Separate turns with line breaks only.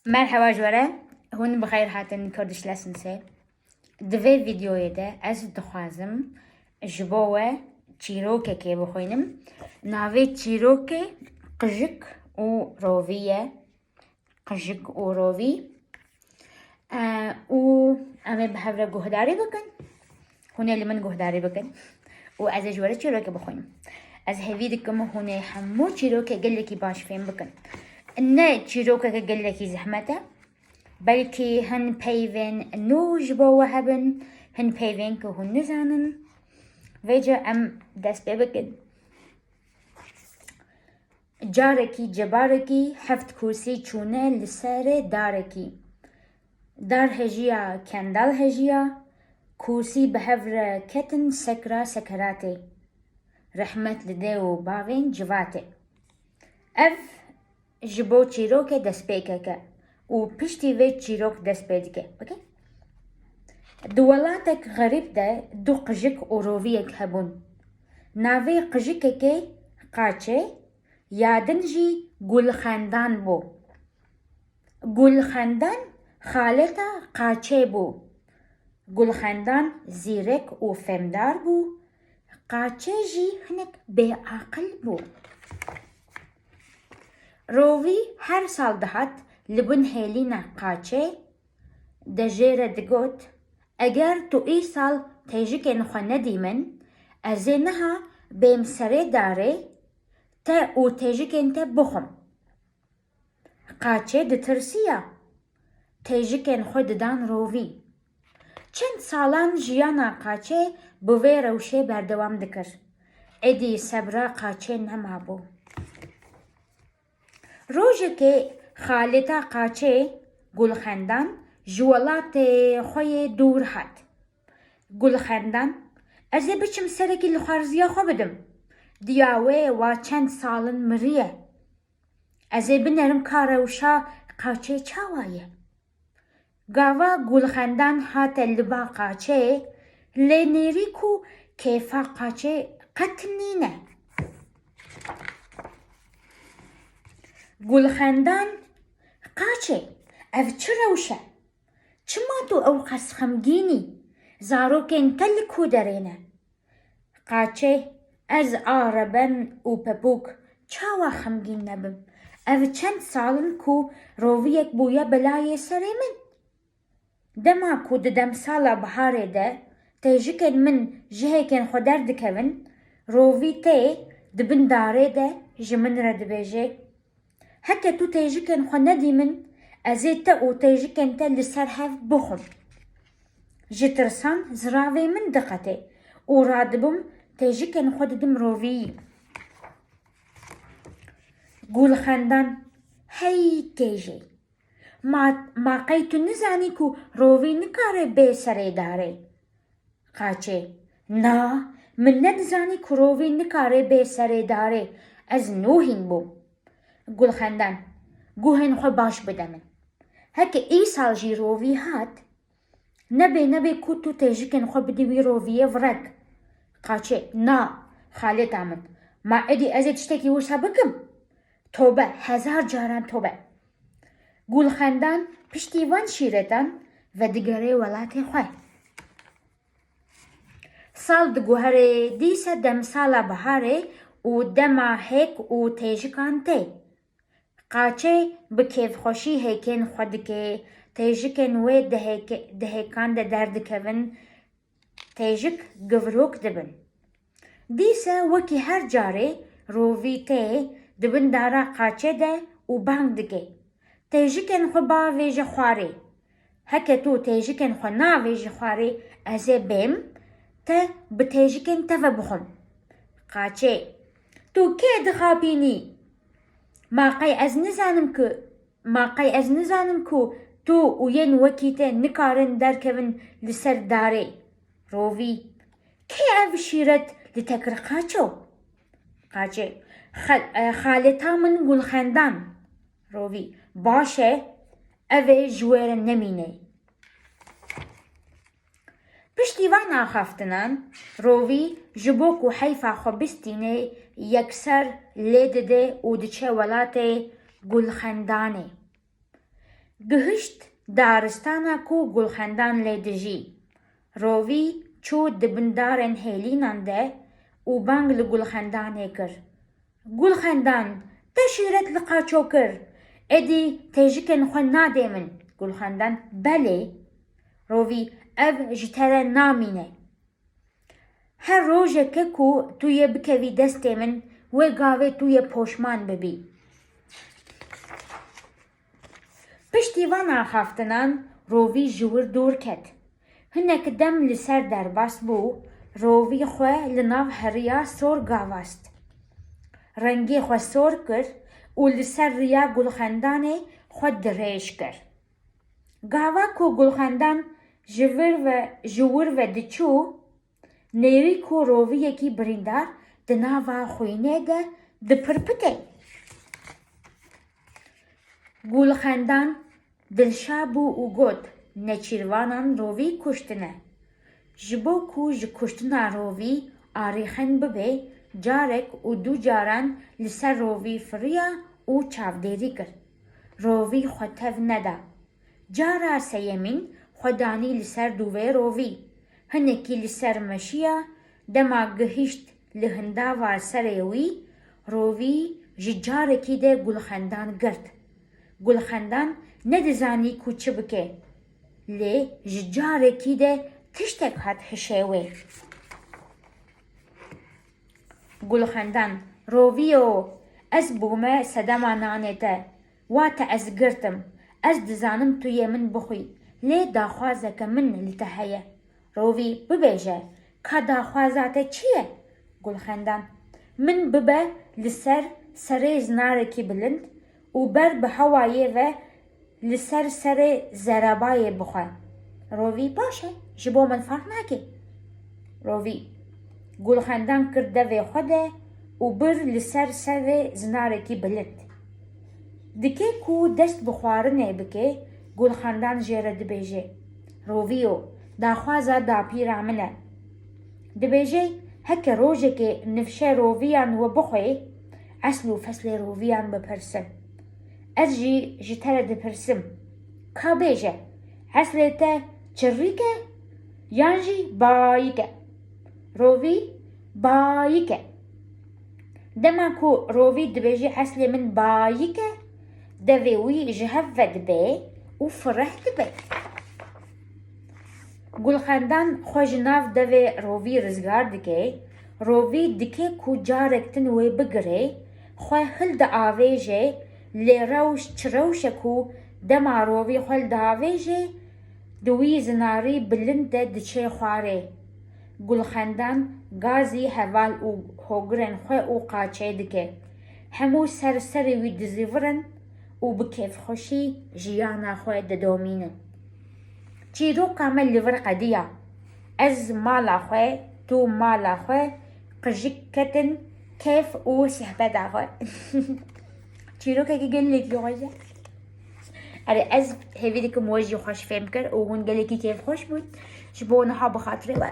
Merhaba جواره هون بخیر هاتن کردش لسنسه دوی ویدیوی ده از دخوازم جبوه چیروکه که بخوینم ناوی چیروکه قجک و روویه قجک و رووی و امه بهفره گهداری بکن هونه لمن گهداری بکن و از جواره چیروکه بخوینم از هیوی دکم هونه همو چیروکه گلکی باش فهم بکن نه چیروکه که گلکی زحمته بلکی هن پیوین نوج با هبن هن پیوین که هن نزانن ویجا ام دست ببکن جارکی جبارکی هفت کرسی چونه لسر دارکی دار هجیا کندال هجیا کرسی بهفر کتن سکرا سکراتی رحمت لده و باوین جواتی اف جبو چیروک دست بکه و پشتی وی چیروک دست بیدگه اوکی؟ دولاتک غریب ده دو قجک و روویک هبون ناوی قجک که قاچه یادن جی گل خاندان بو گل خاندان خالتا قاچه بو گل خاندان زیرک و فهمدار بو قاچه جی هنک بی عقل بو رووی هر سال دهات لبن هیلینا قاچه دجیره دگوت اگر تو ای سال تیجکن خو ندیمن ازینها بیم سره داره تا او تیجکن تا بخم قاچه دترسیه تیجکن خو ددان رووی چند سالان جیانا قاچه بوی روشه بردوام دکر ادی صبرا قاچه نمابو روزه که خالتا قاچه گل خندان جوالات خوی دور هات گل خندان از بچم سرکی لخارزیا خو بدم دیاوه و چند سالن مریه از بنرم کاروشا قاچه چاوایه گاوا گل خندان هات لبا قاچه لنیری کو کیفا قاچه قطنینه گل خندان قاچه اف چه روشه چما تو او قص خمگینی زاروکن تل کو درینه قاچه از عربن و پپوک چاوا خمگین نبم اف چند سالن کو روویک بویا بلای سری من دما کو ددم سالا بهاره ده تیجکن من جهکن خودر دکون رووی تی دبن داره ده جمن رد بیجه هکه تو تیجکن خو ندیمن ازی تا او تیجکن تا لسر هف بخم جترسان زراوی من دقته او رادبم تیجکن خو ددم رووی گول خندان هی تیجی ما قیتو نزانی کو رووی نکاره بی سره داره قاچه نا من ندزانی کو رووی نکاره بی سره داره از نوهین بوم گل خندان گوهن خو باش بدمن هکه ای سال جی رووی هات نبی کو تو تیجکن خو بدوی رووی ورک قاچه نا خالت آمد ما ادی ازت شتکی ورسا بکم توبه هزار جاران توبه گل خندان پشتیوان شیرتان و دگره ولات خواه سال دگوهره دیسه دم سالا بهاره و دما هک و تیجکان تی قاچه بکیف خوشی هکن خود که تیجکن و دهکان ده درد کون تیجک گوروک دبن دیسه وکی هر جاره رووی تی دبن دارا قاچه ده و بانگ دگه تیجکن خو با ویج خواره هکه تو تیجکن خو نا ویج خواره ازه بیم تا بتیجکن تفا بخم قاچه تو که دخابینی ما قی از نزانم که تو و ین وکیته نکارن درکون لسر داره رووی که او شیرت لتکر قاچو قاچه خالتا من گل خندان رووی باشه او جویر نمینه پشتیوان آخافتنان رووی جبوک و حیفا خو بستینه یکسر لیده ده و دچه ولاته گل خندانه گهشت دارستانا کو گلخندان لیدجی. روی چو دبندارن هیلینان ده و بانگ لگلخندانه کر. گلخندان تشیرت لقاچو کر. ادی تجیکن خواه ناده من. گلخندان بله. روی ev ji te re namîne. Her rojeke ku tu yê bikevî destê min, wê gavê tu yê poşman bibî. Piştî vana xaftinan, rovî ji wir dûr ket. Hinek dem li ser derbas bû, rovî xwe li nav heriya sor gavast. Rengê xwe sor kir û li ser riya gulxendanê xwe dirêj kir. Gava ku gulxendan ji wir ve diçû, nêrî ku roviyekî birîndar di nava xwînê de dipirpite. Gulxendan dilşa bû û got, neçîrvanan rovî kuştine. Ji bo ku ji kuştina rovî arîxen bibe, carek û du caran li ser rovî firiya û çavdêrî kir. Rovî xwe tev neda. Cara seyemîn xwe danî li ser dûvê rovî. Hinekî li ser meşiya, dema gihîşt li hindava serê wî, rovî ji carekî de gulxendan girt. Gulxendan nedizanî ku çi bike. Lê ji carekî de tiştek hat hişê wê. Gulxendan, rovîyo, ez bûme sedema nanê te. Wate ez girtim. Ez dizanim tu yê min bixwî. Lê daxwazeke min li te heye. Rovî bibêje, ka daxwaza te çi ye? Gulxendan, min bibe li ser serê zinarekî bilind û ber bi hewayê ve li ser serê zerabayê bixwe. Rovî baş e, ji bo min farq nake. Rovî, gulxendan kir devê xwe de û bir li ser serê zinarekî bilind. Dike ku dest bi xwarinê bike, gulxendan jê re dibêje. Rovîyo, daxwaza dapîra min e. Dibêje heke rojekê nifşe roviyan we bixwe, esl û feslê roviyan bipirsin. Ez jî ji te re dipirsim. Ka bêje, eslê te çirrîk e yan jî bayîk e? Rovî bayîk e. Dema ku rovî dibêje eslê min bayîk e, devê wî ji hev ve dibe û fireh dibe. Gulxendan xwe ji nav devê rovî rizgar dike, rovî dike ku carek tin wê bigire, xwe hil diavêje, lê rewş çi rewşe ku dema rovî xwe li diavêje, di wî zinarî bilind de diçe xwarê. Gulxendan gazî heval û hogirên xwe û qaçê dike. Hemû ser serê wî dizîvirin û bi kêfxweşî jiyana xwe didomînin. Çîroka me li vir qediya. Ez mala xwe, tu mala xwe, qijik ketin kêf û sihbeta xwe. Çîrokekî gelekî xweş e. Erê ez hêvî dikim we jî xweş fêm kir û hûn gelekî kêfxweş bûn. Ji bo niha bi xatirê we.